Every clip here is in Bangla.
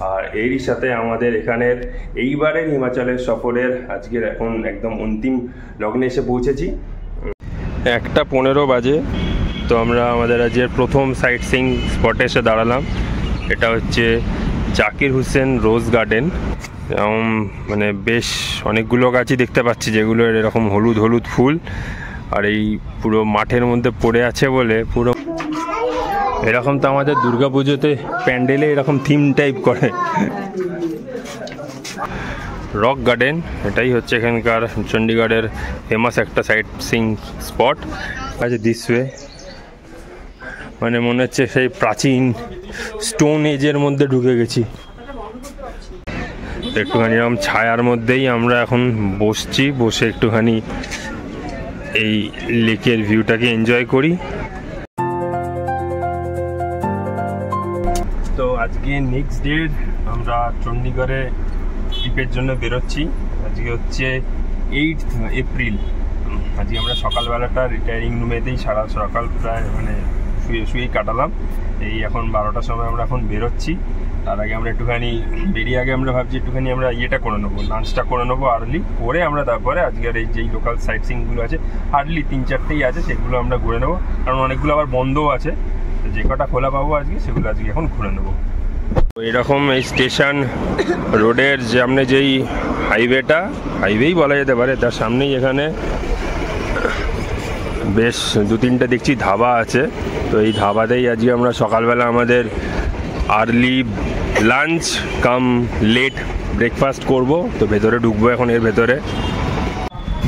আর এরই সাথে আমাদের এখানের এইবারের হিমাচলের সফরের আজকের এখন একদম অন্তিম লগ্নে এসে পৌঁছেছি। 1:15 বাজে। তো আমরা আমাদের আজকের প্রথম সাইট সিইং স্পটে এসে দাঁড়ালাম। এটা হচ্ছে জাকির হুসেন রোজ গার্ডেন। মানে বেশ অনেকগুলো গাছই দেখতে পাচ্ছি যেগুলো এরকম হলুদ হলুদ ফুল, আর এই পুরো মাঠের মধ্যে পড়ে আছে বলে পুরো এরকম। তো আমাদের দুর্গাপুজোতে প্যান্ডেলে এরকম থিম টাইপ করে। রক গার্ডেন, এটাই হচ্ছে এখানকার চণ্ডীগড়ের ফেমাস একটা সাইট সিইং স্পট আছে। দিস ওয়ে মানে মনে হচ্ছে সেই প্রাচীন স্টোন এজের মধ্যে ঢুকে গেছি। একটুখানি এরকম ছায়ার মধ্যেই আমরা এখন বসছি, বসে একটুখানি এই লেকের ভিউটাকে এনজয় করি। তো আজকে নেক্সট ডে আমরা চণ্ডীগড়ে ট্রিপের জন্য বেরোচ্ছি। আজকে হচ্ছে 8 এপ্রিল। আজকে আমরা সকালবেলাটা রিটায়ারিং রুমেতেই সারা সকাল প্রায় মানে শুয়েই কাটালাম। এই এখন 12টার সময় আমরা এখন বেরোচ্ছি। তার আগে আমরা একটুখানি বেরিয়ে আগে আমরা ভাবছি একটুখানি আমরা ইয়েটা করে নেবো, লাঞ্চটা করে নেবো আর্লি, করে আমরা তারপরে আজকের এই যেই লোকাল সাইট সিইংগুলো আছে হার্ডলি 3-4টেই আছে সেগুলো আমরা ঘুরে নেবো, কারণ অনেকগুলো আবার বন্ধও আছে। যে কটা খোলা পাবো আজকে সেগুলো আজকে এখন ঘুরে নেবো। এরকম এই স্টেশন রোডের সামনে যেই হাইওয়েই বলা যেতে পারে, তার সামনেই এখানে বেশ 2-3টে দেখছি ধাবা আছে। তো এই ধাবাতেই আজকে আমরা সকালবেলা আমাদের আর্লি লাঞ্চ কাম লেট ব্রেকফাস্ট করব। তো ভেতরে ঢুকবো এখন এর ভেতরে।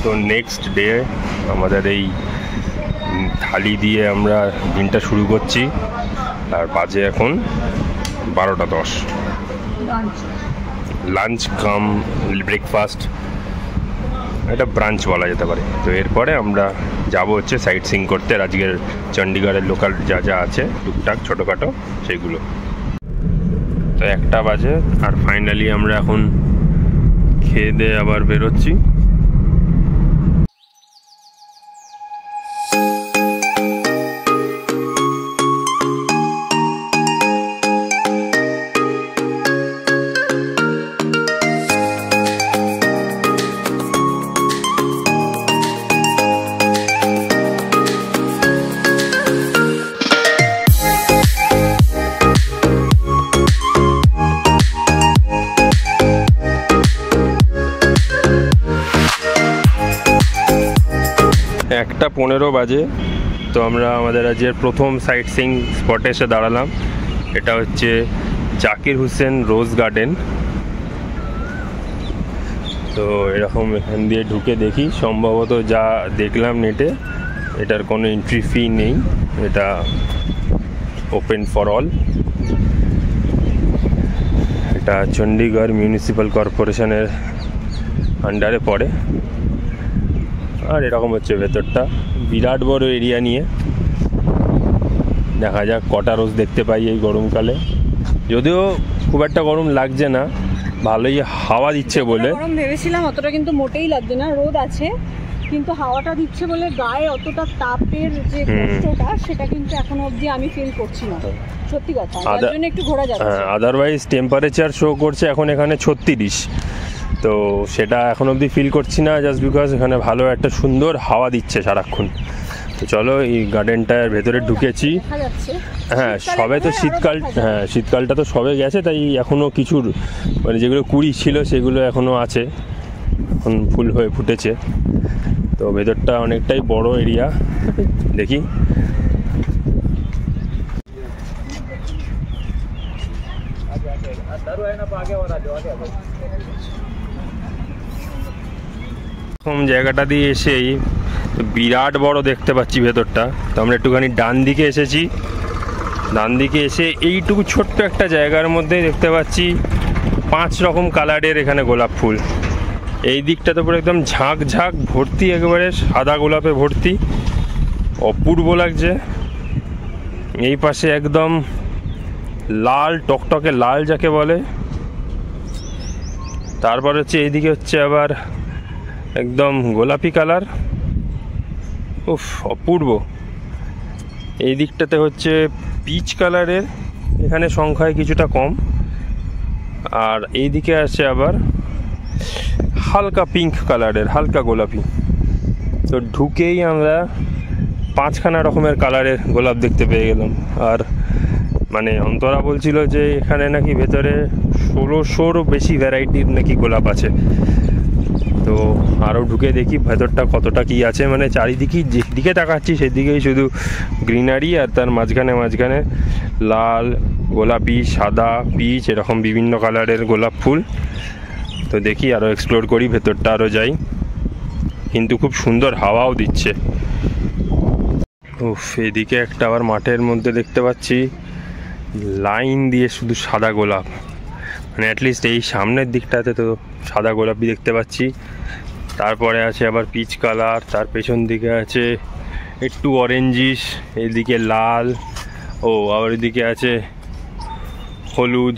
তো নেক্সট ডে আমাদের এই থালি দিয়ে আমরা দিনটা শুরু করছি। আর বাজে এখন 12:10। লাঞ্চ কাম ব্রেকফাস্ট, এটা ব্রাঞ্চ বলা যেতে পারে। তো এরপরে আমরা যাব হচ্ছে সাইট সিইং করতে আজকের চণ্ডীগড়ের লোকাল যা যা আছে টুকটাক ছোটোখাটো সেগুলো। তো 1টা বাজে আর ফাইনালি আমরা এখন খেয়ে দিয়ে আবার বেরোচ্ছি। একটা 15 বাজে। তো আমরা আমাদের আজকের প্রথম সাইট সিইং স্পটে এসে দাঁড়ালাম। এটা হচ্ছে জাকির হুসেন রোজ গার্ডেন। তো এরকম এখান দিয়ে ঢুকে দেখি, সম্ভবত যা দেখলাম নেটে এটার কোনো এন্ট্রি ফি নেই, এটা ওপেন ফর অল। এটা চণ্ডীগড় মিউনিসিপ্যাল কর্পোরেশনের আন্ডারে পড়ে। আর এরকম হচ্ছে ভেতরটা, বিরাট বড় এরিয়া নিয়ে। দেখা যাক কটা রোজ দেখতে পাই এই গরমকালে। যদিও খুব একটা গরম লাগছে না, ভালোই হাওয়া দিচ্ছে বলে। গরম ভেবেছিলাম অতটা কিন্তু মোটেই লাগছে না, রোদ আছে কিন্তু হাওয়াটা দিচ্ছে বলে গায়ে অতটা তাপের যে কষ্টটা সেটা কিন্তু এখনো অবধি আমি ফিল করছি না, সত্যি কথা। তার জন্য একটু ঘোরা যাচ্ছে। আদারওয়াইজ টেম্পারেচার শো করছে এখন এখানে 36। তো সেটা এখন অবধি ফিল করছি না, জাস্ট বিকজ এখানে ভালো একটা সুন্দর হাওয়া দিচ্ছে সারাক্ষণ। তো চলো এই গার্ডেনটার ভেতরে ঢুকেছি। হ্যাঁ সবে তো শীতকালটা তো সবে গেছে, তাই এখনও কিছু মানে যেগুলো কুড়ি ছিল সেগুলো এখনও আছে, এখন ফুল হয়ে ফুটেছে। তো ভেতরটা অনেকটাই বড় এরিয়া, দেখি। এরকম জায়গাটা দিয়ে এসেই বিরাট বড় দেখতে পাচ্ছি ভেতরটা। তো আমরা একটুখানি ডান দিকে এসেছি। ডান দিকে এসে এইটুকু ছোট্ট একটা জায়গার মধ্যে দেখতে পাচ্ছি 5 রকম কালারের এখানে গোলাপ ফুল। এই দিকটা তো পুরো একদম ঝাঁক ঝাঁক ভর্তি, একেবারে সাদা গোলাপে ভর্তি, অপূর্ব লাগছে। এই পাশে একদম লাল টকটকে লাল যাকে বলে। তারপর হচ্ছে এইদিকে হচ্ছে আবার একদম গোলাপি কালার, উফ অপূর্ব। এই দিকটাতে হচ্ছে পিচ কালারের, এখানে সংখ্যায় কিছুটা কম। আর এইদিকে আছে আবার হালকা পিঙ্ক কালারের, হালকা গোলাপি। তো ঢুকেই আমরা 5খানা রকমের কালারের গোলাপ দেখতে পেয়ে গেলাম। আর মানে অন্তরা বলছিল যে এখানে নাকি ভেতরে 1600-ও বেশি ভ্যারাইটির নাকি গোলাপ আছে। তো আরও ঢুকে দেখি ভেতরটা কতটা কি আছে। মানে চারিদিকেই যেদিকে তাকাচ্ছি সেদিকেই শুধু গ্রিনারি, আর তার মাঝখানে মাঝখানে লাল, গোলাপি, সাদা, পিচ এরকম বিভিন্ন কালারের গোলাপ ফুল। তো দেখি আরও এক্সপ্লোর করি, ভেতরটা আরও যাই। কিন্তু খুব সুন্দর হাওয়াও দিচ্ছে। উফ, এদিকে একটা আবার মাঠের মধ্যে দেখতে পাচ্ছি লাইন দিয়ে শুধু সাদা গোলাপ। মানে অ্যাটলিস্ট এই সামনের দিকটাতে তো সাদা গোলাপই দেখতে পাচ্ছি। তারপরে আছে আবার পিচ কালার, তার পেছন দিকে আছে একটু অরেঞ্জিশ, এদিকে লাল, ও আবার এদিকে আছে হলুদ।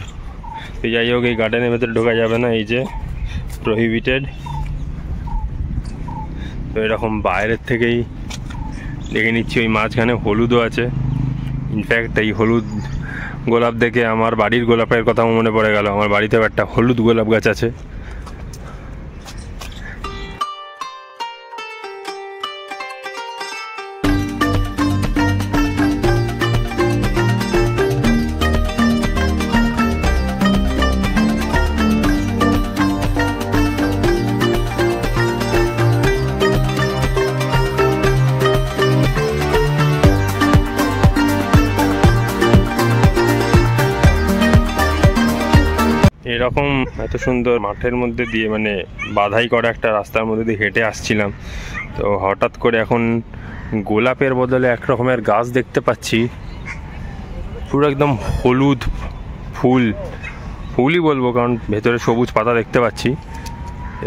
তো যাই হোক, এই গার্ডেনের ভেতরে ঢোকা যাবে না, এই যে প্রহিবিটেড। তো এরকম বাইরের থেকেই দেখে নিচ্ছি। ওই মাঝখানে হলুদও আছে। ইনফ্যাক্ট এই হলুদ গোলাপ দেখে আমার বাড়ির গোলাপের কথা মনে পড়ে গেল। আমার বাড়িতেও একটা হলুদ গোলাপ গাছ আছে। এরকম এত সুন্দর মাঠের মধ্যে দিয়ে, মানে বাধাই করা একটা রাস্তার মধ্যে দিয়ে হেঁটে আসছিলাম। তো হঠাৎ করে এখন গোলাপের বদলে এক রকমের গাছ দেখতে পাচ্ছি, পুরো একদম হলুদ ফুলই বলবো, কারণ ভেতরে সবুজ পাতা দেখতে পাচ্ছি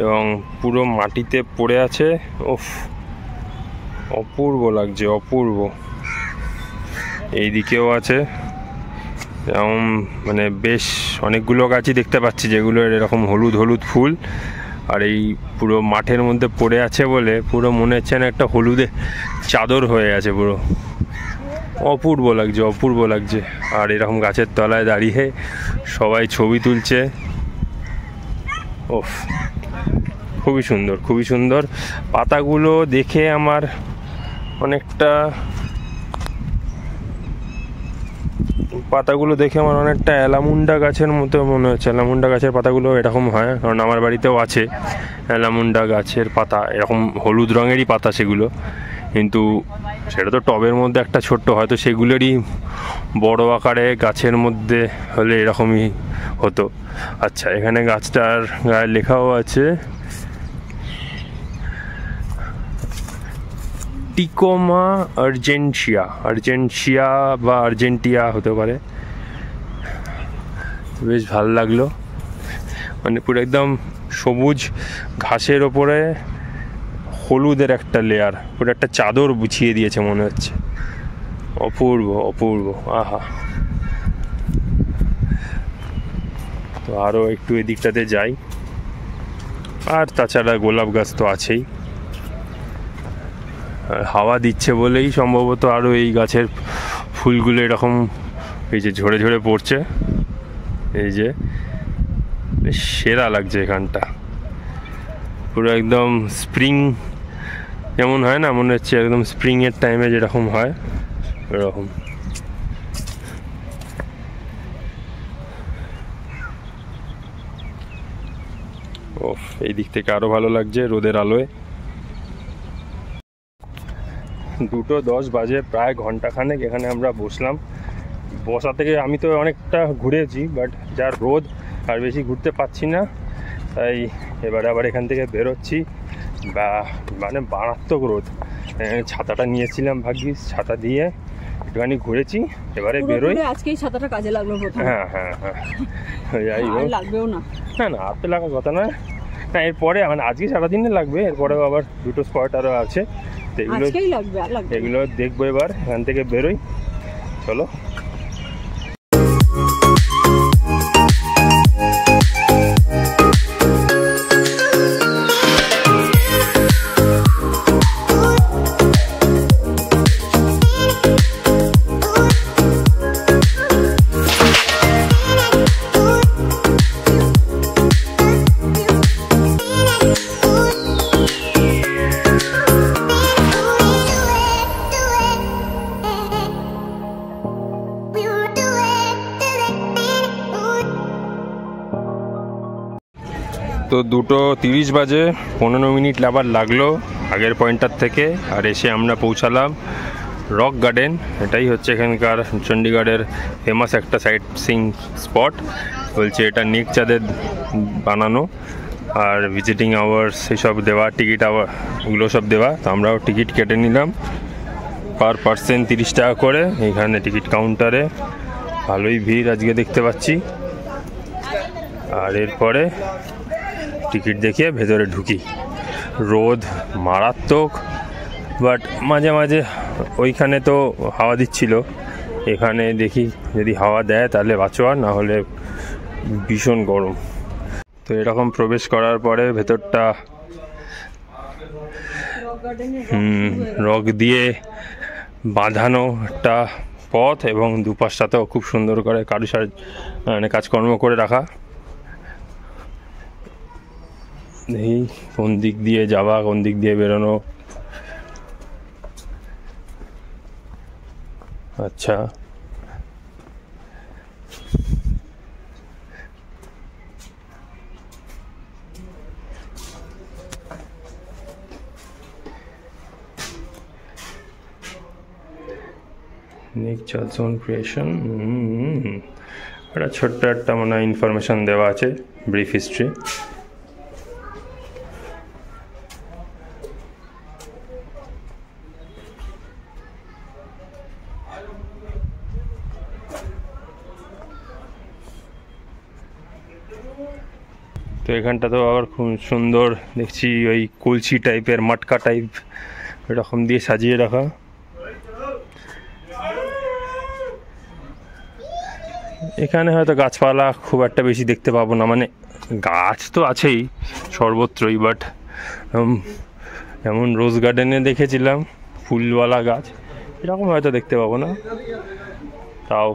এবং পুরো মাটিতে পড়ে আছে। ওফ, অপূর্ব লাগছে, অপূর্ব। এইদিকেও আছে এরকম, মানে বেশ অনেকগুলো গাছই দেখতে পাচ্ছি যেগুলো এরকম হলুদ হলুদ ফুল। আর এই পুরো মাঠের মধ্যে পড়ে আছে বলে পুরো মনে হচ্ছে না একটা হলুদে চাদর হয়ে আছে পুরো। অপূর্ব লাগছে, অপূর্ব লাগছে। আর এরকম গাছের তলায় দাঁড়িয়ে সবাই ছবি তুলছে। ওফ, খুবই সুন্দর, খুবই সুন্দর। পাতাগুলো দেখে আমার অনেকটা অ্যালামুন্ডা গাছের মতো মনে হচ্ছে। অ্যালামুন্ডা গাছের পাতাগুলো এরকম হয়, কারণ আমার বাড়িতেও আছে অ্যালামুন্ডা গাছের পাতা, এরকম হলুদ রঙেরই পাতা সেগুলো। কিন্তু সেটা তো টবের মধ্যে একটা ছোট্ট, হয়তো সেগুলোরই বড় আকারে গাছের মধ্যে হলে এরকমই হতো। আচ্ছা, এখানে গাছটার গায়ে লেখাও আছে টিকোমা আর্জেন্টিয়া বা আর্জেন্টিয়া হতে পারে। বেশ ভালো লাগলো। মানে পুরো একদম সবুজ ঘাসের ওপরে হলুদের একটা লেয়ার, পুরো একটা চাদর বিছিয়ে দিয়েছে মনে হচ্ছে। অপূর্ব, অপূর্ব, আহা। তো আরও একটু এদিকটাতে যাই। আর তাছাড়া গোলাপ গাছ তো আছেই। হাওয়া দিচ্ছে বলেই সম্ভবত আরও এই গাছের ফুলগুলো এরকম এই যে ঝরে ঝরে পড়ছে। এই যে সেরা লাগছে এখানটা, পুরো একদম স্প্রিং যেমন হয় না, মনে হচ্ছে একদম স্প্রিংয়ের টাইমে যেরকম হয় এরকম। ও, এই দিক থেকে আরও ভালো লাগছে রোদের আলোয়। 2:10 বাজে, প্রায় ঘন্টাখানেক এখানে আমরা বসলাম। বসা থেকে আমি তো অনেকটা ঘুরেছি, বাট যার রোদ আর বেশি ঘুরতে পারছি না, তাই এবারে আবার এখান থেকে বেরোচ্ছি। মানে মারাত্মক রোদ। ছাতাটা নিয়েছিলাম, ভাগ্যিস ছাতা দিয়ে একটুখানি ঘুরেছি। এবারে বেরোই। আজকেই ছাতাটা কাজে লাগলো প্রথমে। হ্যাঁ হ্যাঁ হ্যাঁ, যাই হোক, লাগবেও না। না আর তো লাগার কথা নয়। না, এরপরে মানে আজকে সারাদিনে লাগবে, এরপরেও আবার দুটো স্পট আরও আছে, এগুলো দেখবো। এবার এখান থেকে বেরোই, চলো। তো 2:30 বাজে, 15 মিনিট আবার লাগলো আগের পয়েন্টটার থেকে। আর এসে আমরা পৌঁছালাম রক গার্ডেন। এটাই হচ্ছে এখানকার চণ্ডীগড়ের ফেমাস একটা সাইট সিইং স্পট। বলছে এটা নেকচাঁদের বানানো, আর ভিজিটিং আওয়ার্স এসব দেওয়া, টিকিট আওয়ার এগুলো সব দেওয়া। তো আমরাও টিকিট কেটে নিলাম পার পার্সন 30 টাকা করে এখানে টিকিট কাউন্টারে। ভালোই ভিড় আজকে দেখতে পাচ্ছি। আর এরপরে টিকিট দেখিয়ে ভেতরে ঢুকি। রোদ মারাত্মক, বাট মাঝে মাঝে ওইখানে তো হাওয়া দিচ্ছিল, এখানে দেখি যদি হাওয়া দেয় তাহলে বাঁচোয়া, না হলে ভীষণ গরম। তো এরকম প্রবেশ করার পরে ভেতরটা রক দিয়ে বাঁধানো একটা পথ, এবং দুপাশটাতেও খুব সুন্দর করে কারুসাজ মানে কাজকর্ম করে রাখা। দেখি কোন দিক দিয়ে যাওয়া, কোন দিক দিয়ে বেরোনো। আচ্ছা, নেকচার জোন ক্রিয়েশন, একটা ছোট্ট একটা মনে হয় ইনফরমেশন দেওয়া আছে, ব্রিফ হিস্ট্রি। তো এখানটা তো আবার খুব সুন্দর দেখছি, ওই কলসি টাইপের মটকা টাইপ এরকম দিয়ে সাজিয়ে রাখা। এখানে হয়তো গাছপালা খুব একটা বেশি দেখতে পাবো না, মানে গাছ তো আছেই সর্বত্রই, বাট যেমন রোজ গার্ডেনে দেখেছিলাম ফুলওয়ালা গাছ, এরকম হয়তো দেখতে পাবো না। তাও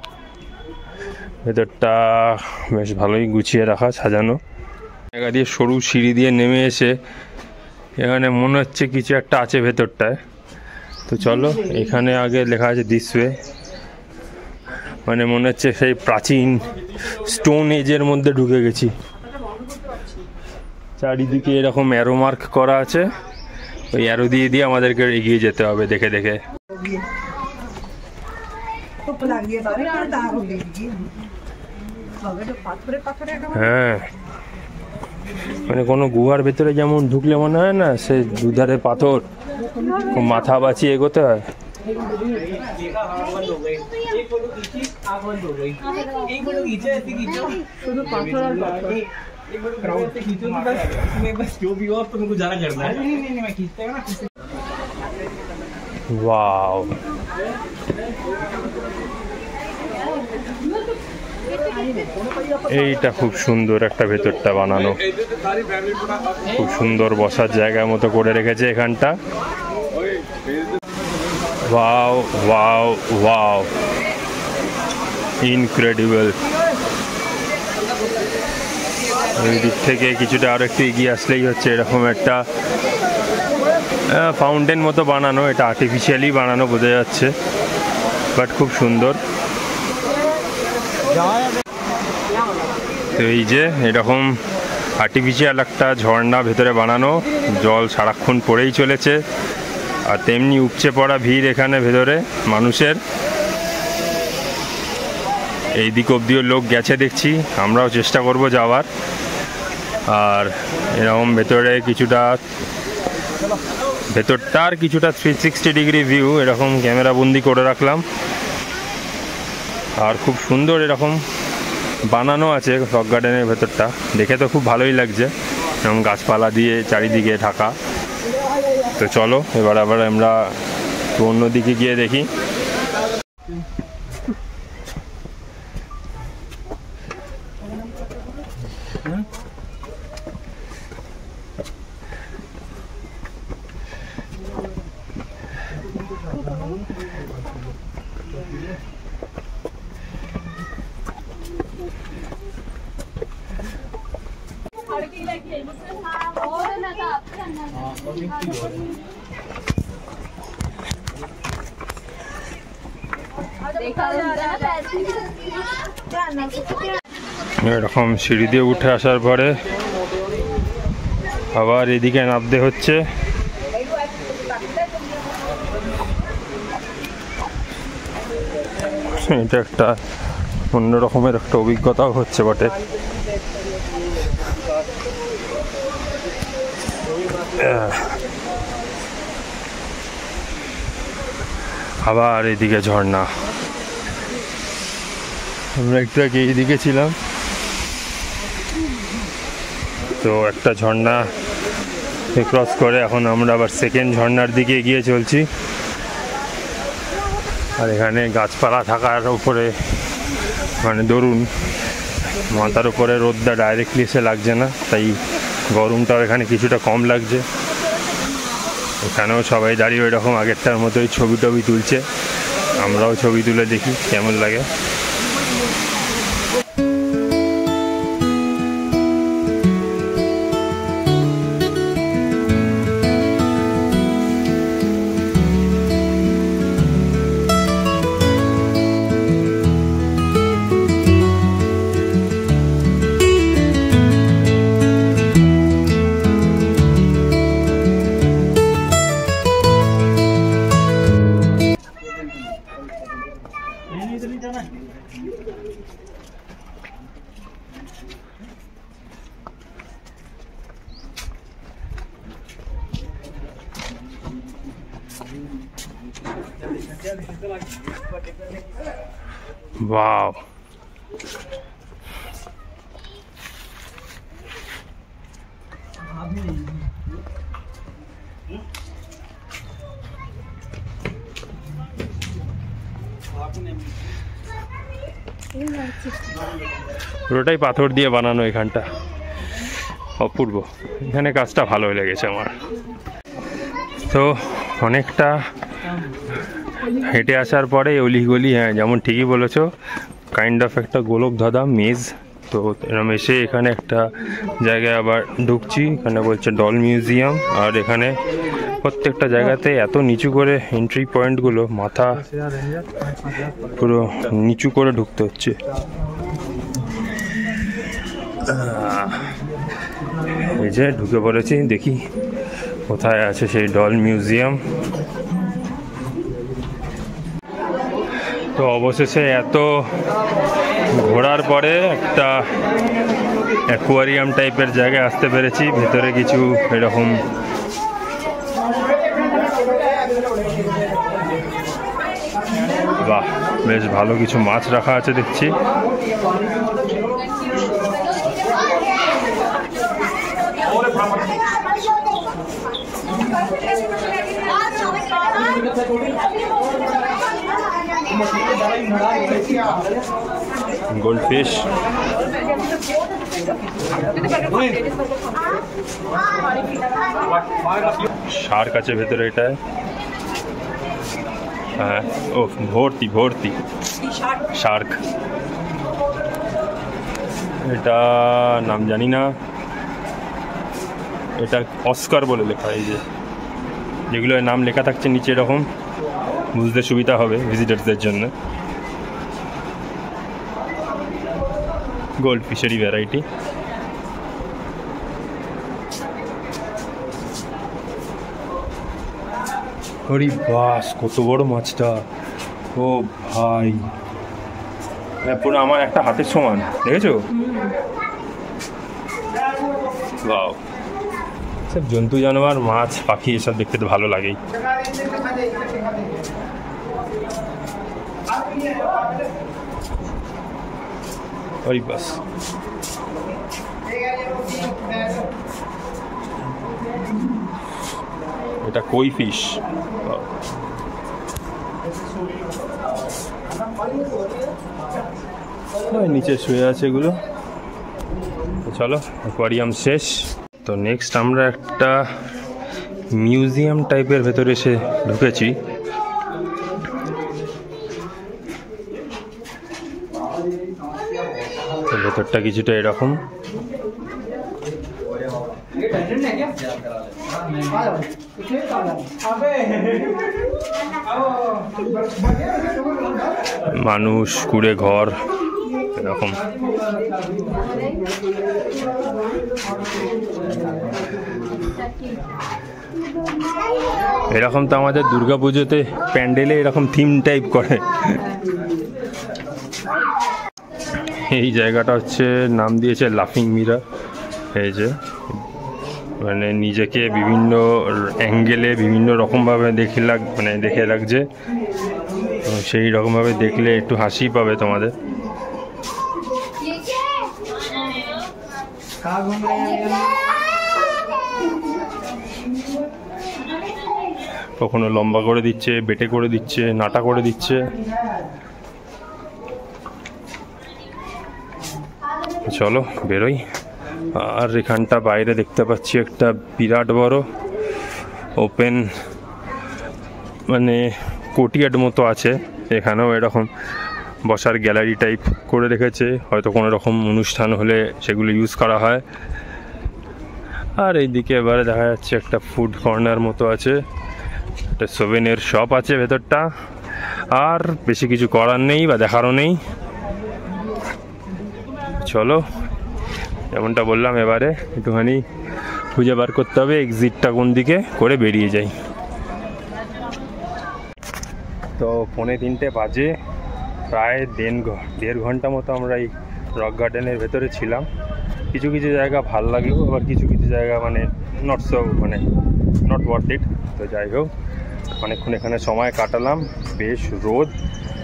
ভেতরটা বেশ ভালোই গুছিয়ে রাখা, সাজানো। জায়গা দিয়ে সরু সিঁড়ি দিয়ে নেমে এসে এখানে মনে হচ্ছে কিছু একটা আছে ভেতরটায়। তো চলো, এখানে আগে লেখা আছে দিস ওয়ে, মানে মনে হচ্ছে সেই প্রাচীন স্টোন এজের মধ্যে ঢুকে গেছি। চারিদিকে এরকম অ্যারো মার্ক করা আছে, ওই অ্যারো দিয়ে দিয়ে আমাদেরকে এগিয়ে যেতে হবে দেখে দেখে। হ্যাঁ, মানে কোনো গুহার ভেতরে যেমন ঢুকলে মনে হয় না সে দুধারে পাথর, মাথা বাঁচিয়ে এগোতে হয়। ওয়াও, এইটা খুব সুন্দর একটা ভেতরটা বানানো, খুব সুন্দর বসার জায়গার মতো করে রেখেছে এখানটা। Wow wow wow, incredible. এই দিক থেকে কিছুটা আরো একটু এগিয়ে আসলেই হচ্ছে এরকম একটা ফাউন্টেন মতো বানানো। এটা আর্টিফিশিয়ালি বানানো বোঝা যাচ্ছে, বাট খুব সুন্দর। তো এই যে এরকম আর্টিফিশিয়াল একটা ঝর্ণা ভেতরে বানানো, জল সারাক্ষণ পড়েই চলেছে, আর তেমনি উপচে পড়া ভিড় এখানে ভেতরে মানুষের। এই দিক অবধিও লোক গেছে দেখছি, আমরাও চেষ্টা করব যাওয়ার। আর এরকম ভেতরে কিছুটা, ভেতরটার কিছুটা 360 ডিগ্রি ভিউ এরকম ক্যামেরা বন্দি করে রাখলাম। আর খুব সুন্দর এরকম বানানো আছে রক গার্ডেনের ভেতরটা, দেখে তো খুব ভালোই লাগছে, এরকম গাছপালা দিয়ে চারিদিকে ঢাকা। তো চলো এবার আবার আমরা অন্য দিকে গিয়ে দেখি। এরকম সিঁড়ি দিয়ে উঠে আসার পরে আবার এদিকে নামতে হচ্ছে। এটা একটা অন্য রকমের একটা অভিজ্ঞতাও হচ্ছে বটে। আবার এদিকে ঝর্ণা। আমরা একটু আগে এইদিকে ছিলাম, তো একটা ঝর্ণা ক্রস করে এখন আমরা আবার সেকেন্ড ঝর্ণার দিকে এগিয়ে চলছি। আর এখানে গাছপালা থাকার উপরে মানে ধরুন মাথার উপরে রোদটা ডাইরেক্টলি এসে লাগছে না, তাই গরমটাও এখানে কিছুটা কম লাগছে। এখানেও সবাই দাঁড়িয়ে ওই রকম আগেরটার মতোই ছবি টবি তুলছে, আমরাও ছবি তুলে দেখি কেমন লাগে। Wow. পুরোটাই পাথর দিয়ে বানানো এখানটা, অপূর্ব। এখানে কাজটা ভালো লেগেছে আমার। তো অনেকটা হেঁটে আসার পরে অলিগলি, হ্যাঁ যেমন ঠিকই বলেছো, কাইন্ড অফ একটা গোলক ধাঁধা মেজ। তো এরকম এসে এখানে একটা জায়গায় আবার ঢুকছি, এখানে বলছে ডল মিউজিয়াম। আর এখানে প্রত্যেকটা জায়গাতে এত নিচু করে এন্ট্রি পয়েন্টগুলো, মাথা পুরো নিচু করে ঢুকতে হচ্ছে। এই যে ঢুকে পড়েছি, দেখি কোথায় আছে সেই ডল মিউজিয়াম। তো অবশেষে এত ঘোরার পরে একটা অ্যাকোয়ারিয়াম টাইপের জায়গায় আসতে পেরেছি। ভেতরে কিছু এরকম বাহ, বেশ ভালো কিছু মাছ রাখা আছে দেখছি। গোল্ডফিশ, শার্ক আছে ভেতরে এটায়। হ্যাঁ, ও ভর্তি ভর্তি শার্ক। এটা নাম জানি না, এটা অস্কার বলে লেখা। এই যে যেগুলো নাম লেখা থাকছে নিচে, এরকম বুঝতে সুবিধা হবে ভিজিটারদের জন্য। Gold fishery variety. হরি বাস, কত বড় মাছটা! ও ভাই, পুরো আমার একটা হাতের সমান, দেখেছো? বাও, সব জন্তু জানোয়ার, মাছ পাখি এসব দেখতে তো ভালো লাগেই। হরি বাস, এটা কই ফিশ। নিচে শুয়ে আছে এগুলো। চলো, অ্যাকোয়ারিয়াম শেষ। তো নেক্সট আমরা একটা মিউজিয়াম টাইপের ভেতরে এসে ঢুকেছি। তো ভেতরটা কিছুটা এরকম। মানুষ, কুড়ে ঘর, এরকম। এরকম তো আমাদের দুর্গাপুজোতে প্যান্ডেলে এরকম থিম টাইপ করে। এই জায়গাটা হচ্ছে নাম দিয়েছে লাফিং মিরর। এই যে মানে নিজেকে বিভিন্ন অ্যাঙ্গেলে বিভিন্ন রকমভাবে দেখে লাগছে, সেই রকমভাবে দেখলে একটু হাসি পাবে তোমাদের। কখনো লম্বা করে দিচ্ছে, বেটে করে দিচ্ছে, নাটা করে দিচ্ছে। চলো বেরোই। আর এখানটা বাইরে দেখতে পাচ্ছি একটা বিরাট বড় ওপেন মানে কোর্টইয়ার্ড মতো আছে। এখানেও এরকম বসার গ্যালারি টাইপ করে রেখেছে, হয়তো কোনো রকম অনুষ্ঠান হলে সেগুলো ইউজ করা হয়। আর এইদিকে এবারে দেখা যাচ্ছে একটা ফুড কর্নার মতো আছে, একটা সোভেনের শপ আছে ভেতরটা। আর বেশি কিছু করার নেই বা দেখারও নেই। চলো, যেমনটা বললাম এবারে একটুখানি খুঁজে বার করতে হবে এক্সিটটা কোন দিকে, করে বেরিয়ে যাই। তো 2:45 বাজে, প্রায় দেড় ঘন্টা মতো আমরা এই রক গার্ডেনের ভেতরে ছিলাম। কিছু কিছু জায়গা ভাল লাগলো, আবার কিছু কিছু জায়গা নট ওয়ার্থ ইট। তো যাই হোক, অনেকক্ষণ এখানে সময় কাটালাম, বেশ রোদ।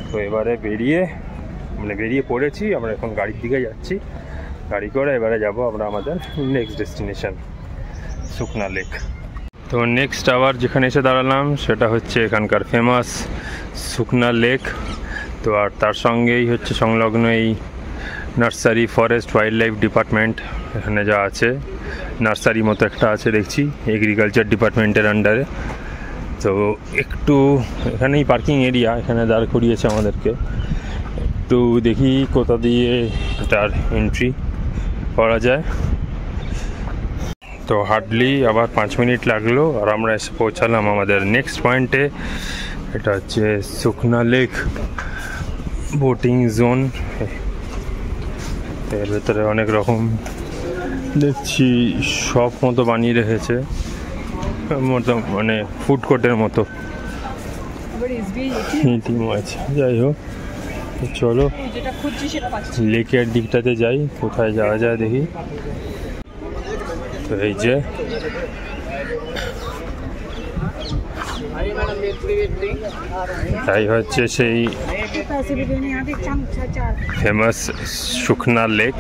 তো এবারে বেরিয়ে পড়েছি, আমরা এখন গাড়ির দিকে যাচ্ছি। গাড়ি করে এবারে যাব আমরা আমাদের নেক্সট ডেস্টিনেশন সুখনা লেক। তো নেক্সট আবার যেখানে এসে দাঁড়ালাম সেটা হচ্ছে এখানকার ফেমাস সুখনা লেক। তো আর তার সঙ্গেই হচ্ছে সংলগ্ন এই nursery, forest, wild life department এখানে যা আছে, নার্সারি মতো একটা আছে দেখছি এগ্রিকালচার ডিপার্টমেন্টের আন্ডারে। তো একটু এখানেই পার্কিং এরিয়া, এখানে দাঁড় করিয়েছে আমাদেরকে। একটু দেখি কোথা দিয়ে এটার এন্ট্রি করা যায়। তো হার্ডলি আবার 5 মিনিট লাগলো, আর আমরা এসে পৌঁছালাম আমাদের নেক্সট পয়েন্টে। এটা হচ্ছে সুখনা লেক বোটিং জোন। এর ভেতরে অনেক রকম দেখছি শপ মতো বানিয়ে রেখেছে, মানে ফুড কোর্টের মতো আছে। যাই হোক, চলো লেকের দিকটাতে যাই, কোথায় যাওয়া যায় দেখি। তো এই যে তাই হচ্ছে সেই ফেমাস সুখনা লেক।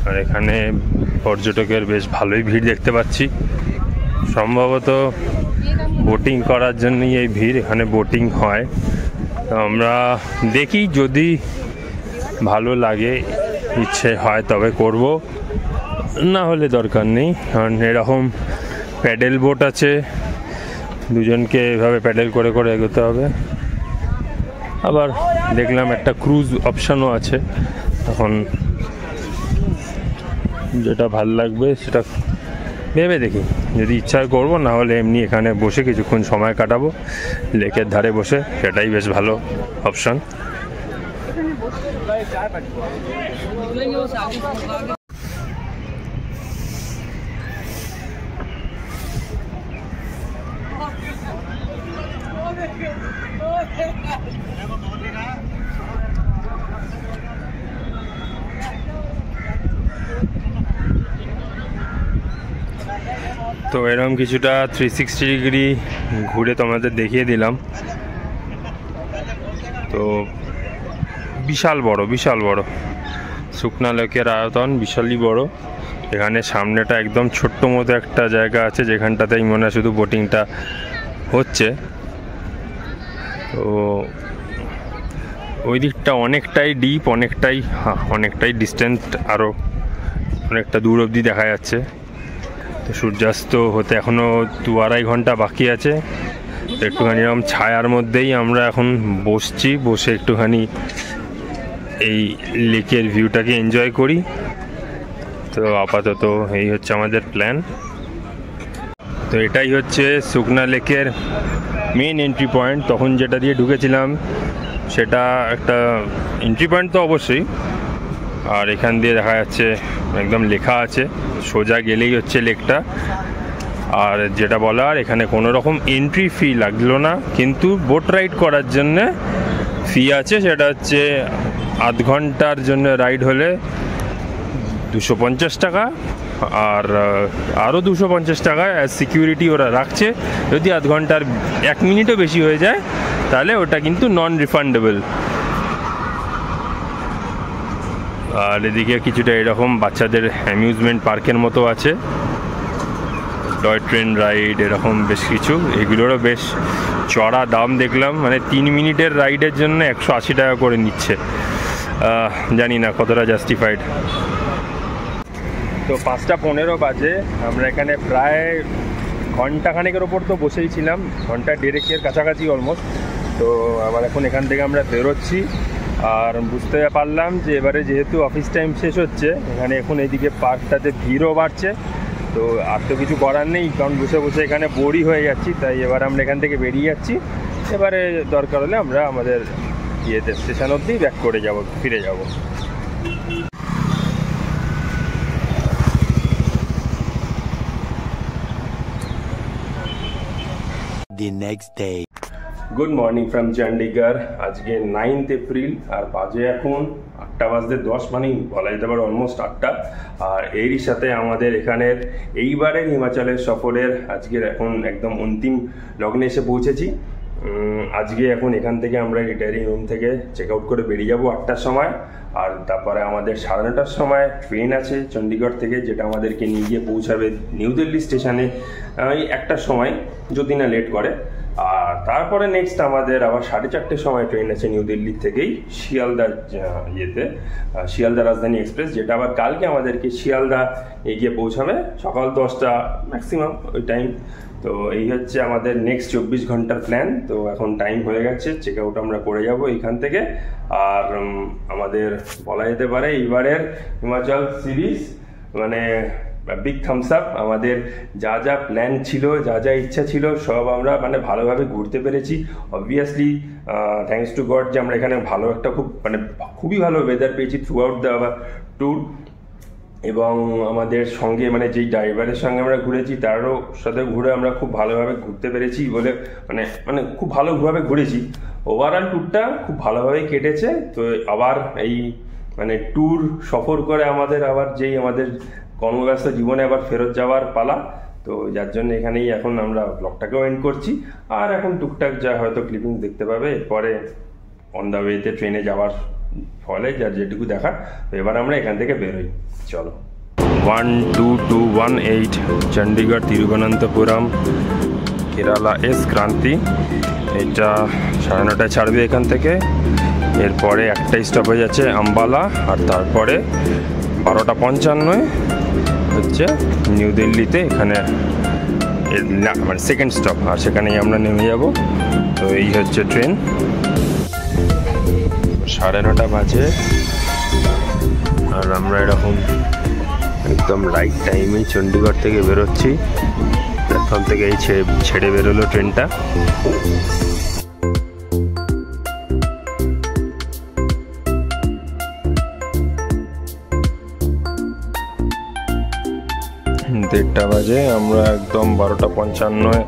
আর এখানে পর্যটকের বেশ ভালোই ভিড় দেখতে পাচ্ছি, সম্ভবত বোটিং করার জন্যই এই ভিড়। এখানে বোটিং হয়, তো আমরা দেখি যদি ভালো লাগে, ইচ্ছে হয় তবে করব, না হলে দরকার নেই। কারণ এরকম প্যাডেল বোট আছে, দুজনকে এভাবে প্যাডেল করে করে এগোতে হবে। আবার দেখলাম একটা ক্রুজ অপশানও আছে। এখন যেটা ভাল লাগবে সেটা ভেবে দেখি, যদি ইচ্ছা করবো, না হলে এমনি এখানে বসে কিছুক্ষণ সময় কাটাবো লেকের ধারে বসে, সেটাই বেশ ভালো অপশান। তো এরকম কিছুটা 360 ডিগ্রি ঘুরে তোমাদের দেখিয়ে দিলাম। তো বিশাল বড় সুখনা লেকের আয়তন বিশালই বড়। এখানে সামনেটা একদম ছোট্ট মতো একটা জায়গা আছে, যেখানটাতেই মনে হয় শুধু বোটিংটা হচ্ছে। তো ওই দিকটা অনেকটাই ডিপ, অনেকটাই ডিস্টেন্স, আরও অনেকটা দূর অবধি দেখা যাচ্ছে। তো সূর্যাস্ত হতে এখনও 2-2.5 ঘন্টা বাকি আছে। তো একটুখানি এরকম ছায়ার মধ্যেই আমরা এখন বসে একটুখানি এই লেকের ভিউটাকে এনজয় করি। তো আপাতত এই হচ্ছে আমাদের প্ল্যান। তো এটাই হচ্ছে সুখনা লেকের মেন এন্ট্রি পয়েন্ট। তখন যেটা দিয়ে ঢুকেছিলাম সেটা একটা এন্ট্রি পয়েন্ট তো অবশ্যই, আর এখান দিয়ে দেখা যাচ্ছে একদম লেখা আছে, সোজা গেলেই হচ্ছে লেকটা। আর যেটা বলার, এখানে কোনো রকম এন্ট্রি ফি লাগলো না, কিন্তু বোট রাইড করার জন্য ফি আছে। সেটা হচ্ছে আধ ঘন্টার জন্য রাইড হলে 250 টাকা, আর আরও 250 টাকা সিকিউরিটি ওরা রাখছে। যদি আধ ঘন্টার 1 মিনিটও বেশি হয়ে যায় তাহলে ওটা কিন্তু নন রিফান্ডেবল। আর এদিকে কিছুটা এরকম বাচ্চাদের অ্যামিউজমেন্ট পার্কের মতো আছে, টয় ট্রেন রাইড, এরকম বেশ কিছু। এগুলোরও বেশ চড়া দাম দেখলাম, মানে 3 মিনিটের রাইডের জন্য 180 টাকা করে নিচ্ছে। জানি না কতটা জাস্টিফাইড। তো 5:15 বাজে, আমরা এখানে প্রায় ঘন্টাখানেকের ওপর তো বসেই ছিলাম, ঘন্টা দেড়েকের কাছাকাছি অলমোস্ট। তো আবার এখন এখান থেকে আমরা বেরোচ্ছি। আর বুঝতে পারলাম যে এবারে যেহেতু অফিস টাইম শেষ হচ্ছে, এখানে এখন এইদিকে পার্কটাতে ভিড়ও বাড়ছে। তো আর তো কিছু করার নেই, কারণ বসে বসে এখানে বোরই হয়ে যাচ্ছি। তাই এবার আমরা এখান থেকে বেরিয়ে যাচ্ছি। এবারে দরকার হলে আমরা আমাদের স্টেশন অবধি ব্যাক করে যাব, ফিরে যাব। The next day. Good morning from Chandigarh. আজকে 9th এপ্রিল, আর বাজে এখন 8:10, মানে বলা যেতে পারে অলমোস্ট 8টা। আর এরই সাথে আমাদের এখানের এইবারের হিমাচলের সফরের আজকের এখন একদম অন্তিম লগ্নে এসে পৌঁছেছি। আজকে এখন এখান থেকে আমরা রিটায়ারিং রুম থেকে চেক আউট করে বেরিয়ে যাব 8টার সময়। আর তারপরে আমাদের 9:30টার সময় ট্রেন আছে চণ্ডীগড় থেকে, যেটা আমাদেরকে নিয়ে গিয়ে পৌঁছাবে নিউ দিল্লি স্টেশনে এই 1টার সময়, যদি না লেট করে। আর তারপরে নেক্সট আমাদের আবার 4:30টার সময় ট্রেন আছে নিউ দিল্লি থেকেই শিয়ালদা শিয়ালদা রাজধানী এক্সপ্রেস, যেটা আবার কালকে আমাদেরকে শিয়ালদা এগিয়ে পৌঁছাবে সকাল 10টা ম্যাক্সিমাম ওই টাইম। তো এই হচ্ছে আমাদের নেক্সট 24 ঘন্টার প্ল্যান। তো এখন টাইম হয়ে গেছে, চেক আউট আমরা করে যাব এইখান থেকে। আর আমাদের বলা যেতে পারে এইবারের হিমাচল সিরিজ মানে বিগ থামস আপ। আমাদের যা যা প্ল্যান ছিল, যা যা ইচ্ছা ছিল, সব আমরা মানে ভালোভাবে ঘুরতে পেরেছি। অবভিয়াসলি থ্যাঙ্কস টু গড যে আমরা এখানে ভালো একটা খুবই ভালো ওয়েদার পেয়েছি থ্রু আউট দ্য ট্যুর। এবং আমাদের সঙ্গে মানে যেই ড্রাইভারের সঙ্গে আমরা ঘুরেছি তারও সাথে ঘুরে আমরা খুব ভালোভাবে ঘুরতে পেরেছি বলে মানে খুব ভালোভাবে ঘুরেছি। ওভারঅল ট্যুরটা খুব ভালোভাবে কেটেছে। তো আবার এই মানে ট্যুর সফর করে আমাদের কর্মব্যস্ত জীবনে আবার ফেরত যাওয়ার পালা। তো যার জন্য এখানেই এখন আমরা ব্লগটাকেও এন্ড করছি। আর এখন টুকটাক যা হয়তো ক্লিপিং দেখতে পাবে এরপরে অন দ্য ওয়েতে ট্রেনে যাওয়ার ফলে যার যেটুকু দেখা। তো এবার আমরা এখান থেকে বেরোই, চলো। 12218 চণ্ডীগড় তিরুবনন্তপুরম কেরালা এস ক্রান্তি। এটা 9:30টায় ছাড়বে এখান থেকে। এরপরে একটাই স্টপেজ আছে আম্বালা, আর তারপরে 12:55 হচ্ছে নিউ দিল্লিতে, এখানে মানে সেকেন্ড স্টপ, আর সেখানেই আমরা নেমে যাব। তো এই হচ্ছে ট্রেন। 9:30 বাজে, আর আমরা এরকম একদম রাইট টাইমেই চণ্ডীগড় থেকে বেরোচ্ছি। প্ল্যাটফর্ম থেকে এই ছেড়ে বেরোলো ট্রেনটা। দেড়টা বাজে, আমরা একদম 12:55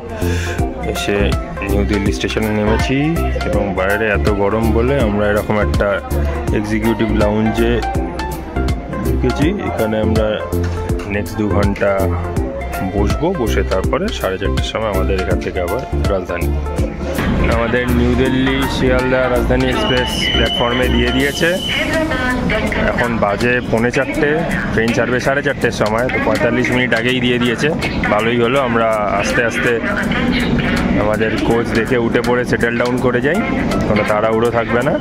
এসে নিউ দিল্লি স্টেশনে নেমেছি। এবং বাইরে এত গরম বলে আমরা এরকম একটা এক্সিকিউটিভ লাউঞ্জে ঢুকেছি। এখানে আমরা নেক্সট 2 ঘন্টা বসে তারপরে 4:30টার সময় আমাদের এখান থেকে আবার রাজধানী। আমাদের নিউ দিল্লি শিয়ালদা রাজধানী এক্সপ্রেস প্ল্যাটফর্মে দিয়ে দিয়েছে। এখন বাজে 3:45, ট্রেন ছাড়বে 4:30টার সময়। তো 45 মিনিট আগেই দিয়ে দিয়েছে, ভালোই হলো। আমরা আস্তে আস্তে আমাদের কোচ দেখে উঠে পড়ে সেটেল ডাউন করে যাই, কোনো তাড়াহুড়ো থাকবে না।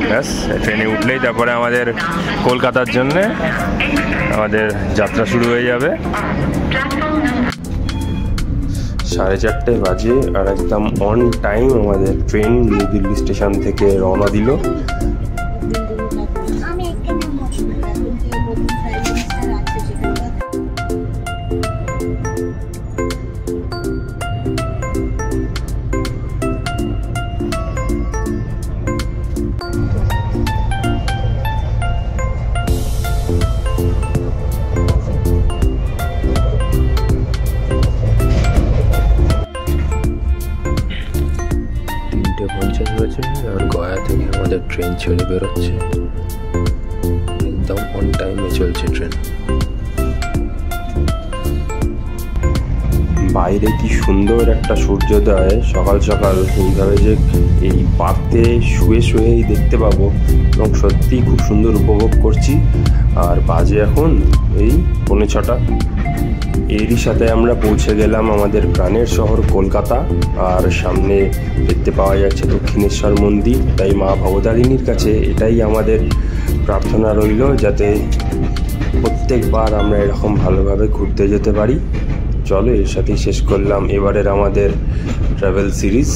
ব্যাস ট্রেনে উঠলেই তারপরে আমাদের কলকাতার জন্যে আমাদের যাত্রা শুরু হয়ে যাবে। 4:30 বাজে, আর একদম অন টাইম আমাদের ট্রেন নিউ দিল্লি স্টেশন থেকে রওনা দিল। ট্রেন ছেড়ে বেরোচ্ছে, একদম অন টাইমে চলছে ট্রেন। বাইরে কি সুন্দর একটা সূর্যোদয় সকাল সকাল, এইভাবে যে এই পার্কে শুয়ে শুয়েই দেখতে পাবো এবং সত্যি খুব সুন্দর উপভোগ করছি। আর বাজে এখন এই 6:45। এরই সাথে আমরা পৌঁছে গেলাম আমাদের প্রাণের শহর কলকাতা। আর সামনে দেখতে পাওয়া যাচ্ছে দক্ষিণেশ্বর মন্দির। তাই মা ভবতারিণীর কাছে এটাই আমাদের প্রার্থনা রইল, যাতে প্রত্যেকবার আমরা এরকম ভালোভাবে ঘুরতে যেতে পারি। চলো, এর সাথেই শেষ করলাম এবারের আমাদের ট্রাভেল সিরিজ।